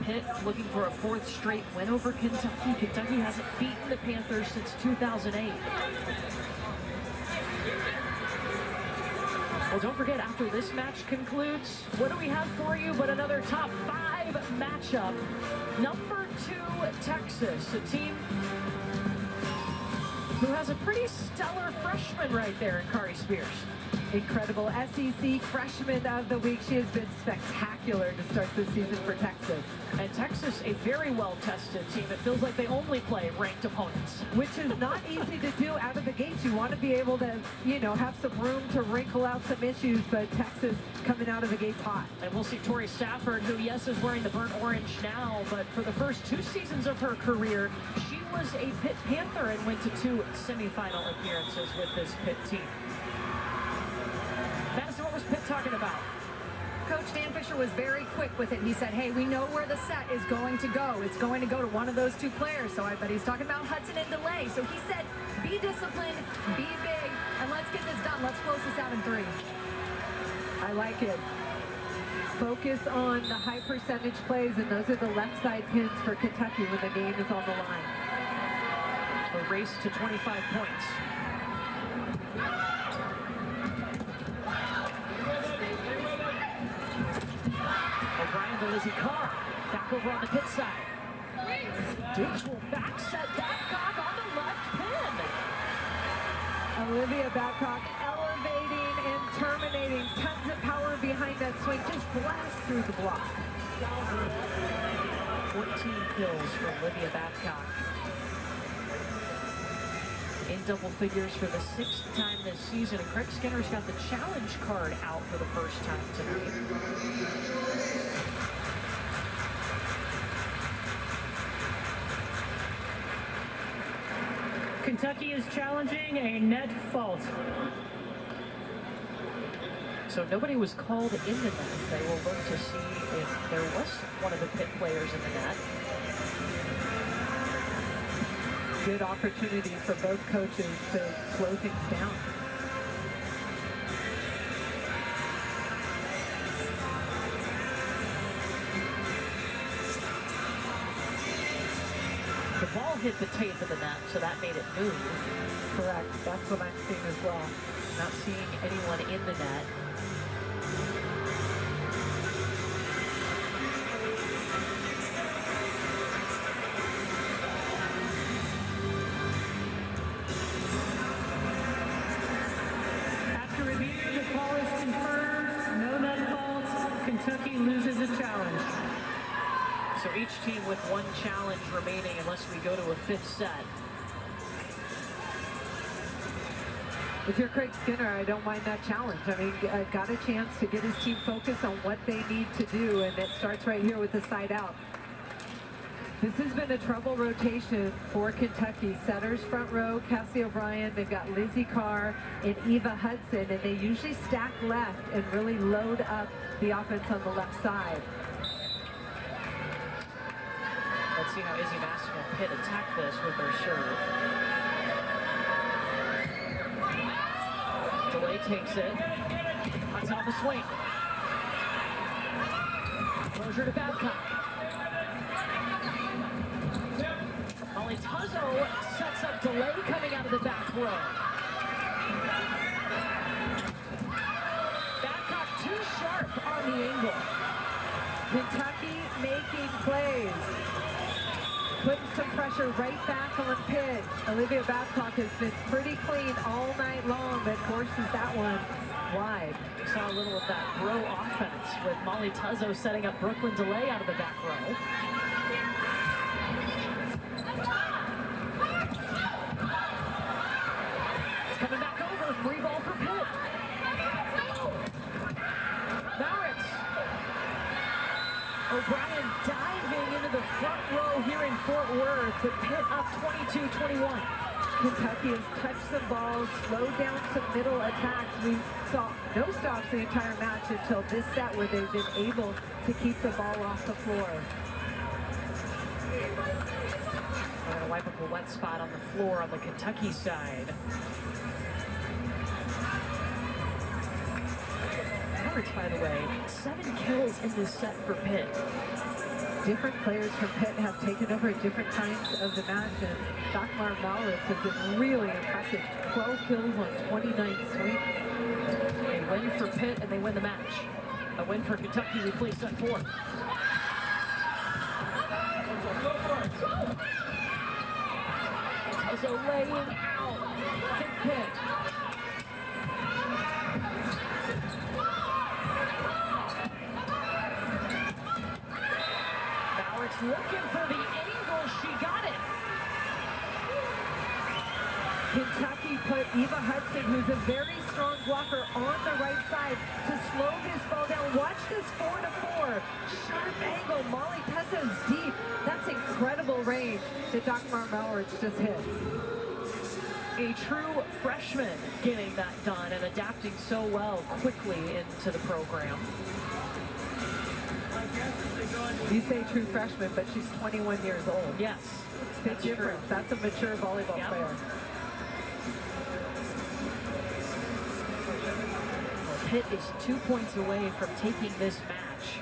Pitt looking for a 4th straight win over Kentucky. Kentucky hasn't beaten the Panthers since 2008. Well, don't forget, after this match concludes, what do we have for you but another top 5 matchup? Number 2, Texas, a team who has a pretty stellar freshman right there in Kari Spears. Incredible SEC Freshman of the Week. She has been spectacular to start this season for Texas. And Texas, a very well-tested team. It feels like they only play ranked opponents. Which is not easy to do out of the gates. You want to be able to, you know, have some room to wrinkle out some issues, but Texas coming out of the gates hot. And we'll see Tori Stafford, who, yes, is wearing the burnt orange now, but for the first 2 seasons of her career, she was a Pitt Panther and went to 2 semifinal appearances with this Pitt team. Madison, what was Pitt talking about? Coach Dan Fisher was very quick with it. He said, hey, we know where the set is going to go. It's going to go to one of those 2 players. So I bet he's talking about Hudson and DeLay. So he said, be disciplined, be big, and let's get this done. Let's close this out in 3. I like it. Focus on the high percentage plays, and those are the left side pins for Kentucky when the game is on the line. A race to 25 points. O'Brien to Lizzie Carr. Back over on the Pitt side. Dukes will back set Babcock on the left pin. Olivia Babcock elevating and terminating. Tons of power behind that swing. Just blast through the block. 14 kills for Olivia Babcock. In double figures for the 6th time this season. And Craig Skinner's got the challenge card out for the first time tonight. Kentucky is challenging a net fault. So nobody was called in the net. They will look to see if there was one of the Pitt players in the net. Good opportunity for both coaches to slow things down. The ball hit the tape of the net, so that made it move. Correct. That's what I'm seeing as well. Not seeing anyone in the net. After review, the call is confirmed. No net fault. Kentucky loses a challenge. So each team with 1 challenge remaining unless we go to a 5th set. If you're Craig Skinner, I don't mind that challenge. I mean, got a chance to get his team focused on what they need to do, and it starts right here with the side out. This has been a trouble rotation for Kentucky. Setters front row, Cassie O'Brien. They've got Lizzie Carr and Eva Hudson, and they usually stack left and really load up the offense on the left side. Let's see how Izzy Masson and Pitt attack this with their serve. DeLay takes it. Hudson on the swing. Closure to Babcock. Molly Tuzzo sets up DeLay coming out of the back row. Babcock too sharp on the angle. Kentucky making plays. Putting some pressure right back on Pitt. Olivia Babcock has been pretty clean all night long, but forces that one wide. We saw a little of that row offense with Molly Tuzzo setting up Brooklyn DeLay out of the back row. It's coming back over. Free ball for Pitt. Maritz. O'Brien diving into the front row here in Fort Worth, but Pitt up 22-21. Kentucky has touched some balls, slowed down some middle attacks. We saw no stops the entire match until this set where they've been able to keep the ball off the floor. We're going to wipe up a wet spot on the floor on the Kentucky side. Maritz, by the way, 7 kills in this set for Pitt. different players from Pitt have taken over at different times of the match, and Dagmar Mauritz has been really impressive. 12 kills on 29 sweeps. A win for Pitt, and they win the match. A win for Kentucky, we play set 4. So laying out, Pitt. Mauritz looking for the angle, she got it. Kentucky put Eva Hudson, who's a very strong blocker, on the right side to slow this ball down. Watch this 4-4. Sharp angle. Molly Peso's deep. That's incredible range that Dagmar Mauritz just hit. A true freshman getting that done and adapting so well quickly into the program. You say true freshman, but she's 21 years old. Yes. Big difference. That's a mature volleyball player. Well, Pitt is 2 points away from taking this match.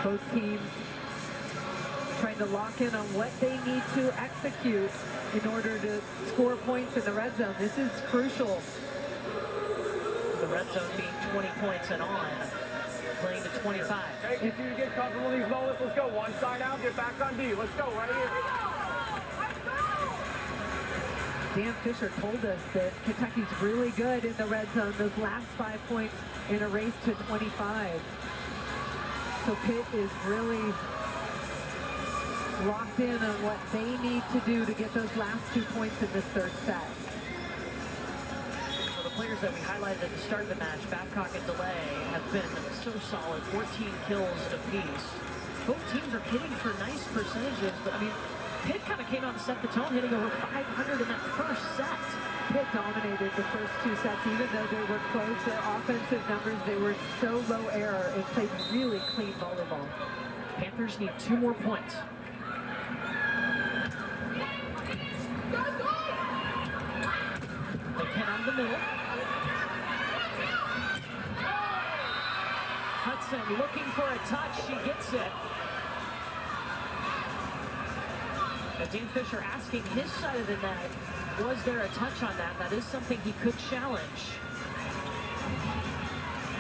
Both teams trying to lock in on what they need to execute in order to score points in the red zone. This is crucial. The red zone being 20 points and on, playing to 25. Hey, if you get comfortable in these moments, let's go. One side out, get back on D. Let's go right here. Dan Fisher told us that Kentucky's really good in the red zone. Those last 5 points in a race to 25. So Pitt is really locked in on what they need to do to get those last 2 points in this third set. So the players that we highlighted at the start of the match, Babcock and DeLay, have been so solid, 14 kills apiece. Both teams are hitting for nice percentages, but I mean, Pitt kind of came out and set the tone, hitting over 500 in that first set. Pitt dominated the first 2 sets, even though they were close. Their offensive numbers, they were so low error and played really clean volleyball. Panthers need 2 more points. They pin out of the middle. Hudson looking for a touch, she gets it. Now Dan Fisher asking his side of the net, was there a touch on that? That is something he could challenge,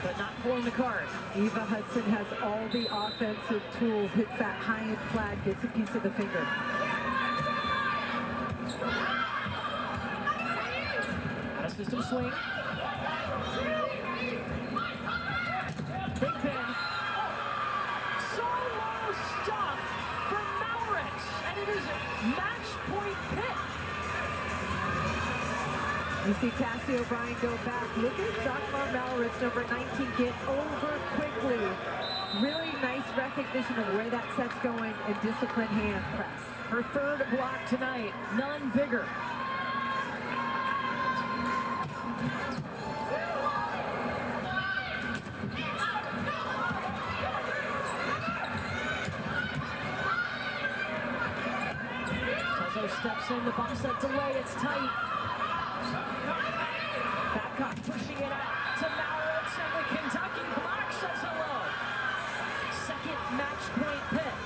but not pulling the card. Eva Hudson has all the offensive tools, hits that high-end flag, gets a piece of the finger. Out of system swing. Big pin. Solo stuff from Mauritz, and it is match point Pitt. You see Cassie O'Brien go back. Look at Dagmar Mauritz, number 19, get over quickly. Really nice recognition of where that set's going and disciplined hand press. Her third block tonight, none bigger. Tezo steps in, the bump set delay, it's tight. Babcock pushing it out to Mauritz, and the Kentucky block says hello. Second match point Pitt.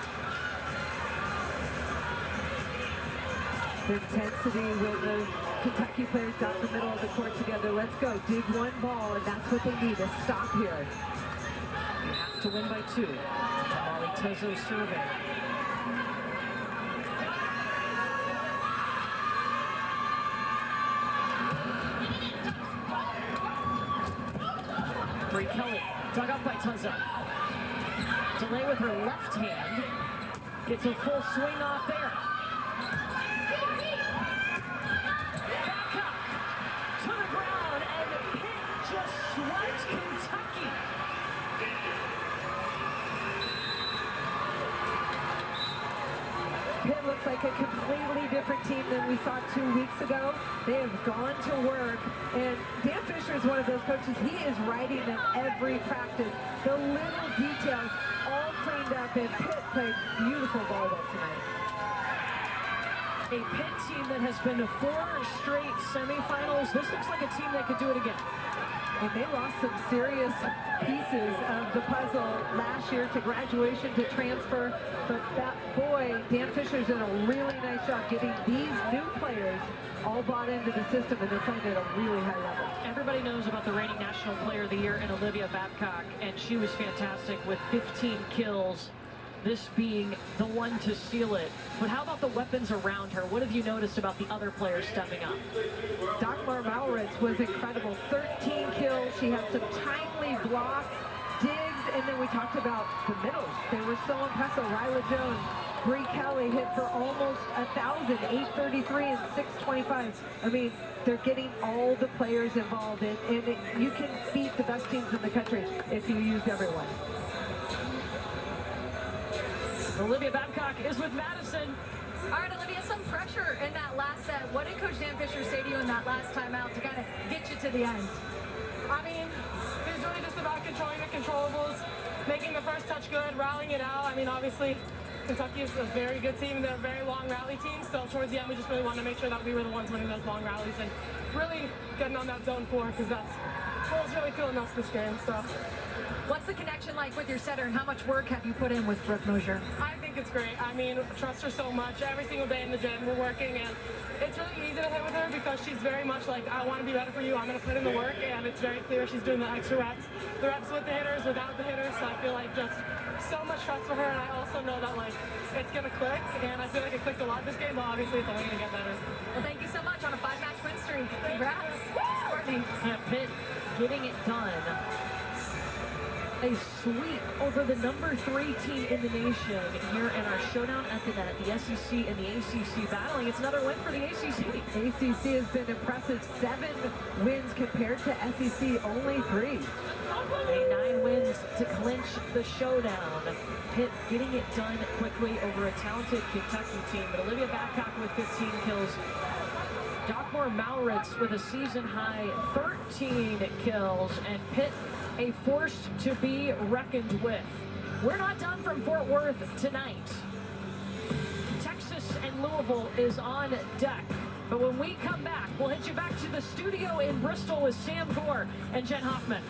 The intensity when the Kentucky players got the middle of the court together. Let's go, dig one ball, and that's what they need, a stop here. You have to win by 2. Molly Tezo serving. Brie Kelly, dug up by Tezo. Delay with her left hand. Gets a full swing off there. Babcock to the ground, and Pitt just swept Kentucky. Pitt looks like a completely different team than we saw 2 weeks ago. They have gone to work, and Dan Fisher is one of those coaches. He is writing them every practice. The little details all cleaned up, and Pitt played beautiful volleyball tonight. a Pitt team that has been to 4 straight semifinals. This looks like a team that could do it again. And they lost some serious pieces of the puzzle last year to graduation, to transfer. But that boy, Dan Fisher's done a really nice job getting these new players all bought into the system, and they're playing at a really high level. Everybody knows about the reigning National Player of the Year in Olivia Babcock, and she was fantastic with 15 kills. This being the one to seal it. But how about the weapons around her? What have you noticed about the other players stepping up? Dagmar Mauritz was incredible. 13 kills. She had some timely blocks, digs, and then we talked about the middles. They were so impressive. Ryla Jones, Bree Kelly hit for almost 1,000, 833 and 625. I mean, they're getting all the players involved, and you can beat the best teams in the country if you use everyone. Olivia Babcock is with Madison. All right, Olivia, some pressure in that last set. What did Coach Dan Fisher say to you in that last timeout to kind of get you to the end? I mean, it was really just about controlling the controllables, making the first touch good, rallying it out. I mean, obviously, Kentucky is a very good team. They're a very long rally team, so towards the end, we just really wanted to make sure that we were the ones winning those long rallies and really getting on that zone 4, because that's what was really killing us this game. So, what's the connection like with your setter, and how much work have you put in with Brooke Mosier? I think it's great. I mean, trust her so much. Every single day in the gym, we're working, and it's really easy to hit with her because she's very much like, I want to be better for you. I'm going to put in the work, and it's very clear she's doing the extra reps. The reps with the hitters, without the hitters, so I feel like just so much trust for her, and I also know that, like, it's going to click, and I feel like it clicked a lot this game, but obviously it's only going to get better. Well, thank you so much on a 5-match win streak. Congrats, Courtney. Yeah, Pitt getting it done. A sweep over the number 3 team in the nation here in our showdown at the net. The SEC and the ACC battling. It's another win for the ACC. ACC has been impressive. 7 wins compared to SEC, only 3. 9 wins to clinch the showdown. Pitt getting it done quickly over a talented Kentucky team. But Olivia Babcock with 15 kills. Dagmar Mauritz with a season-high 13 kills. And Pitt a force to be reckoned with. We're not done from Fort Worth tonight. Texas and Louisville is on deck. But when we come back, we'll hit you back to the studio in Bristol with Sam Gore and Jen Hoffman.